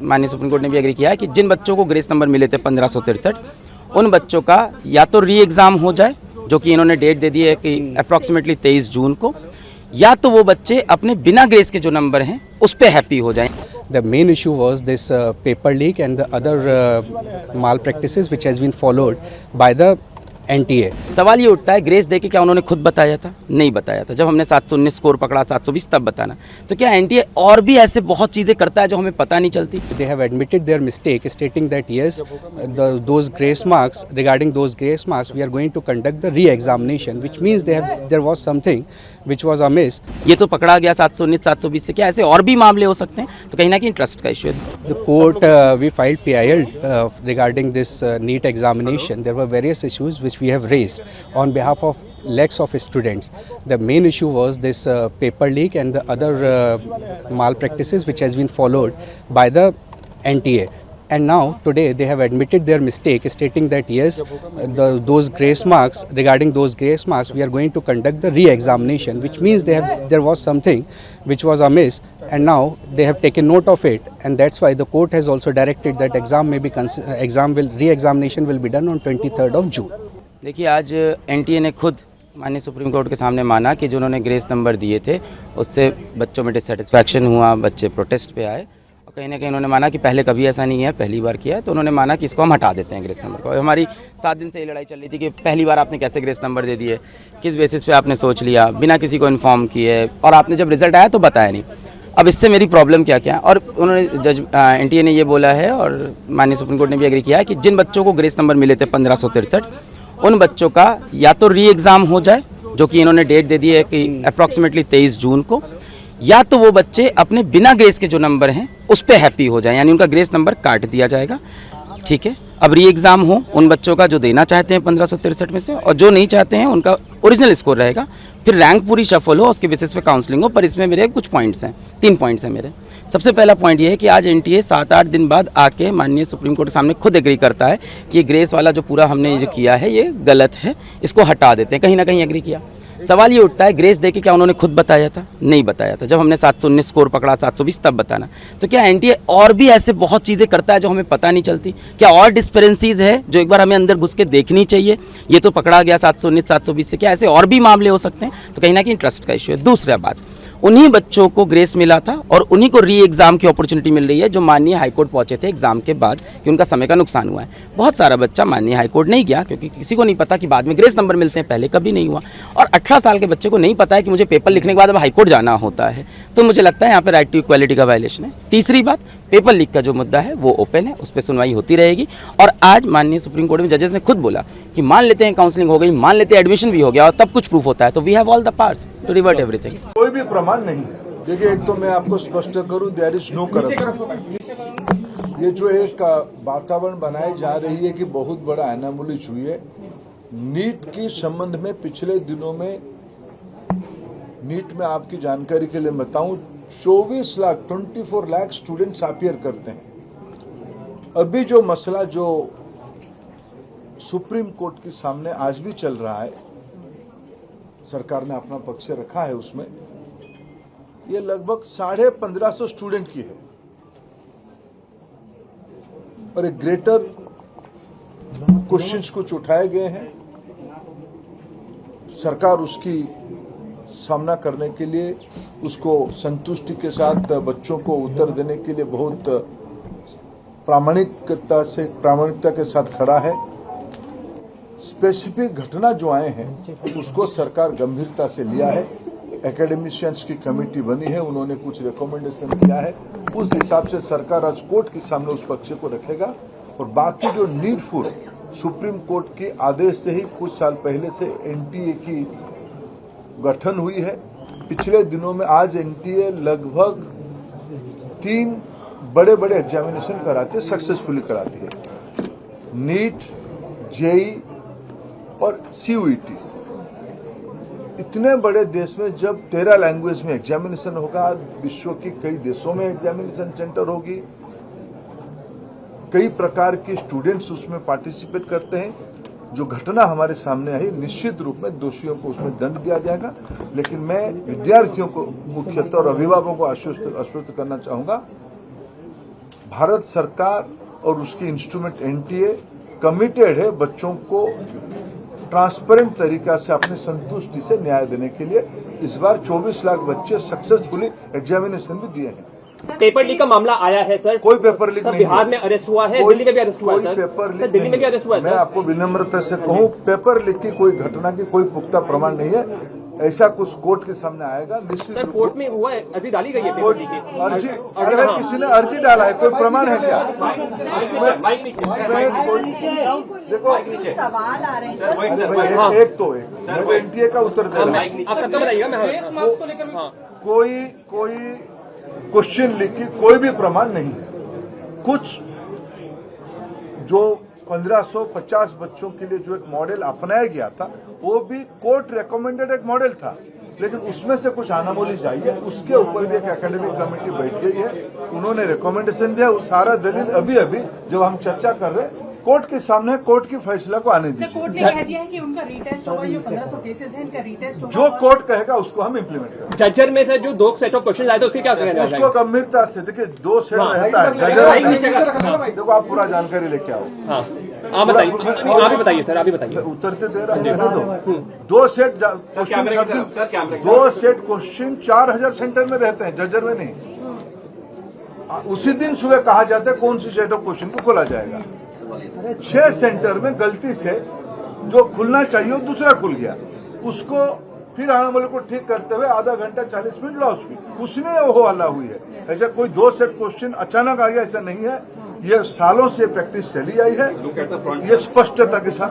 माननीय supreme court ने भी एग्री किया है कि जिन बच्चों को ग्रेस नंबर मिले थे 1563, उन बच्चों का या तो री एग्ज़ाम हो जाए, जो कि इन्होंने डेट दे दी है कि अप्रॉक्सीमेटली 23 जून को, या तो वो बच्चे अपने बिना ग्रेस के जो नंबर हैं उस पर हैप्पी हो जाएं। The main issue was this paper leak and the other malpractices which has been followed by the NTA. सवाल ये उठता है, ग्रेस दे के क्या उन्होंने खुद बताया था? नहीं बताया था। जब हमने 719 स्कोर पकड़ा, 720 तब बताना। तो क्या NTA और भी ऐसे बहुत चीज़ें करता है जो हमें पता नहीं चलती? They have admitted their mistake, stating that yes, those grace marks, regarding those grace marks, we are going to conduct the re-examination, which means there was something which was amiss. ये तो पकड़ा गया 719, 720 से, क्या ऐसे और भी मामले हो सकते हैं? तो कहीं ना कहीं ट्रस्ट का इश्यू है। The court, we filed PIL regarding this NEET examination. There were various issues which we have raised on behalf of lakhs of students. The main issue was this paper leak and the other malpractices which has been followed by the NTA. And now today they have admitted their mistake, stating that yes, those grace marks, regarding those grace marks, we are going to conduct the re-examination, which means there was something which was amiss, and now they have taken note of it, and that's why the court has also directed that re-examination will be done on 23rd of June. देखिए, आज NTA ने खुद माननीय supreme court के सामने माना कि जो उन्होंने ग्रेस नंबर दिए थे उससे बच्चों में डिससेटिस्फैक्शन हुआ, बच्चे प्रोटेस्ट पे आए, और कहीं ना कहीं उन्होंने माना कि पहले कभी ऐसा नहीं है, पहली बार किया है, तो उन्होंने माना कि इसको हम हटा देते हैं ग्रेस नंबर को। हमारी 7 दिन से ये लड़ाई चल रही थी कि पहली बार आपने कैसे ग्रेस नंबर दे दिए, किस बेसिस पे आपने सोच लिया, बिना किसी को इन्फॉर्म किए, और आपने जब रिजल्ट आया तो बताया नहीं। अब इससे मेरी प्रॉब्लम क्या क्या है? और उन्होंने NTA ने ये बोला है और माननीय सुप्रीम कोर्ट ने भी एग्री किया है कि जिन बच्चों को ग्रेस नंबर मिले थे 1563, उन बच्चों का या तो री एग्ज़ाम हो जाए, जो कि इन्होंने डेट दे दी है कि अप्रॉक्सीमेटली 23 जून को, या तो वो बच्चे अपने बिना ग्रेस के जो नंबर हैं उस पर हैप्पी हो जाएं, यानी उनका ग्रेस नंबर काट दिया जाएगा। ठीक है, अब री एग्ज़ाम हो उन बच्चों का जो देना चाहते हैं 1563 में से, और जो नहीं चाहते हैं उनका ओरिजिनल स्कोर रहेगा, फिर रैंक पूरी शफल हो, उसके बेसिस पे काउंसलिंग हो। पर इसमें मेरे कुछ पॉइंट्स हैं, 3 पॉइंट्स हैं मेरे। सबसे पहला पॉइंट ये है कि आज NTA 7-8 दिन बाद आके माननीय सुप्रीम कोर्ट के सामने खुद एग्री करता है कि ये ग्रेस वाला जो पूरा हमने जो किया है ये गलत है, इसको हटा देते हैं। कहीं ना कहीं एग्री किया। सवाल ये उठता है, ग्रेस दे के क्या उन्होंने खुद बताया था? नहीं बताया था। जब हमने 719 स्कोर पकड़ा, 720 तब बताना। तो क्या NTA और भी ऐसे बहुत चीज़ें करता है जो हमें पता नहीं चलती? क्या और डिस्पेरेंसीज है जो एक बार हमें अंदर घुस के देखनी चाहिए? ये तो पकड़ा गया 719, 720 से, क्या ऐसे और भी मामले हो सकते हैं? तो कहीं ना कहीं ट्रस्ट का इश्यू है। दूसरा बात, उन्हीं बच्चों को ग्रेस मिला था और उन्हीं को री एग्ज़ाम की अपॉर्चुनिटी मिल रही है जो माननीय हाईकोर्ट पहुंचे थे एग्ज़ाम के बाद कि उनका समय का नुकसान हुआ है। बहुत सारा बच्चा माननीय हाईकोर्ट नहीं गया क्योंकि किसी को नहीं पता कि बाद में ग्रेस नंबर मिलते हैं, पहले कभी नहीं हुआ। और 18 साल के बच्चे को नहीं पता है कि मुझे पेपर लिखने के बाद अब हाईकोर्ट जाना होता है। तो मुझे लगता है यहाँ पर राइट टू इक्वालिटी का वायलेशन है। तीसरी बात, पेपर लीक का जो मुद्दा है वो ओपन है, उस पर सुनवाई होती रहेगी। और आज माननीय सुप्रीम कोर्ट में जजेस ने खुद बोला कि मान लेते हैं काउंसलिंग हो गई, मान लेते हैं एडमिशन भी हो गया और तब कुछ प्रूफ होता है, तो we have all the parts to revert everything. कोई भी प्रमाण नहीं। देखिए, एक तो मैं आपको स्पष्ट करूं, देयर इज नो करप्शन। ये जो एक वातावरण बनाई जा रही है कि बहुत बड़ा एनामोली हुई है नीट के संबंध में। पिछले दिनों में नीट में आपकी जानकारी के लिए बताऊं 24 लाख स्टूडेंट्स अपीयर करते हैं। अभी जो मसला जो सुप्रीम कोर्ट के सामने आज भी चल रहा है, सरकार ने अपना पक्ष रखा है उसमें, ये लगभग 1550 स्टूडेंट की है और एक ग्रेटर क्वेश्चंस कुछ उठाए गए हैं। सरकार उसकी सामना करने के लिए, उसको संतुष्टि के साथ बच्चों को उत्तर देने के लिए बहुत प्रामाणिकता के साथ खड़ा है। स्पेसिफिक घटना जो आए हैं उसको सरकार गंभीरता से लिया है। एकेडमिशियंस की कमेटी बनी है, उन्होंने कुछ रिकमेंडेशन किया है, उस हिसाब से सरकार आज कोर्ट के सामने उस पक्ष को रखेगा। और बाकी जो नीडफुल सुप्रीम कोर्ट के आदेश से ही कुछ साल पहले से NTA की गठन हुई है। पिछले दिनों में आज NTA लगभग 3 बड़े बड़े एग्जामिनेशन कराती है, सक्सेसफुली कराती है। नीट, JEE और CUET। इतने बड़े देश में जब 13 लैंग्वेज में एग्जामिनेशन होगा, विश्व के कई देशों में एग्जामिनेशन सेंटर होगी, कई प्रकार के स्टूडेंट्स उसमें पार्टिसिपेट करते हैं। जो घटना हमारे सामने आई, निश्चित रूप में दोषियों को उसमें दंड दिया जाएगा। लेकिन मैं विद्यार्थियों को मुख्यतः और अभिभावकों को आश्वस्त करना चाहूंगा, भारत सरकार और उसकी इंस्ट्रूमेंट एनटीए कमिटेड है बच्चों को ट्रांसपेरेंट तरीका से अपनी संतुष्टि से न्याय देने के लिए। इस बार 24 लाख बच्चे सक्सेसफुली एग्जामिनेशन भी दिए हैं। पेपर लीक का मामला आया है सर, कोई पेपर लीक नहीं बिहार है। में अरेस्ट हुआ है, दिल्ली में भी अरेस्ट हुआ है कोई सर, पेपर लीक दिल्ली में भी अरेस्ट हुआ है मैं सर। आपको विनम्रता से कहूँ, पेपर लीक की कोई घटना की कोई पुख्ता प्रमाण नहीं है। ऐसा कुछ कोर्ट के सामने आएगा निश्चित सर रूप कोर्ट में हुआ है, अर्जी डाली गई है पेपर कोई लीक की। अर्जी, अगर किसी ने अर्जी डाला है, कोई प्रमाण है क्या? माइक नीचे। देखो सवाल आ रहे हैं भाई, एक तो मैं एनटीए का उत्तर दे रहा हूँ। आप सबका बताइएगा, मैं कोई क्वेश्चन लीक की कोई भी प्रमाण नहीं है। कुछ जो 1550 बच्चों के लिए जो एक मॉडल अपनाया गया था, वो भी कोर्ट रिकमेंडेड एक मॉडल था, लेकिन उसमें से कुछ अनामोलीज आई है। उसके ऊपर भी एक एकेडमिक कमेटी बैठ गई है, उन्होंने रिकमेंडेशन दिया। वो सारा दलील अभी जब हम चर्चा कर रहे हैं, कोर्ट के सामने, कोर्ट की फैसला को आने दीजिए। कोर्ट ने कह दिया है कि उनका रीटेस्ट होगा, ये 1500 केसेस हैं, इनका रीटेस्ट होगा। जो कोर्ट कहेगा उसको हम इम्प्लीमेंट करेंगे। जजर में से जो 2 सेट ऑफ क्वेश्चन आए थे उसकी क्या करेंगे? उसको गंभीरता से देखिए, 2 सेट रहता है जजर। देखो आप पूरा जानकारी लेके आओ। हाँ आप बताइए, आप ही बताइए सर, आप ही बताइए। उत्तर तो दे रहा हूँ। 2 set question, 2 set question 4000 centre में रहते हैं, जजर में नहीं। उसी दिन सुबह कहा जाता है कौन सी सेट ऑफ क्वेश्चन को खोला जाएगा। 6 सेंटर में गलती से जो खुलना चाहिए वो दूसरा खुल गया, उसको फिर अनामोली को ठीक करते हुए आधा घंटा 40 मिनट लॉस हुई, उसमें वो हल्ला हुई है। ऐसा कोई 2 सेट क्वेश्चन अचानक आ गया, ऐसा नहीं है। ये सालों से प्रैक्टिस चली आई है, ये स्पष्टता के साथ।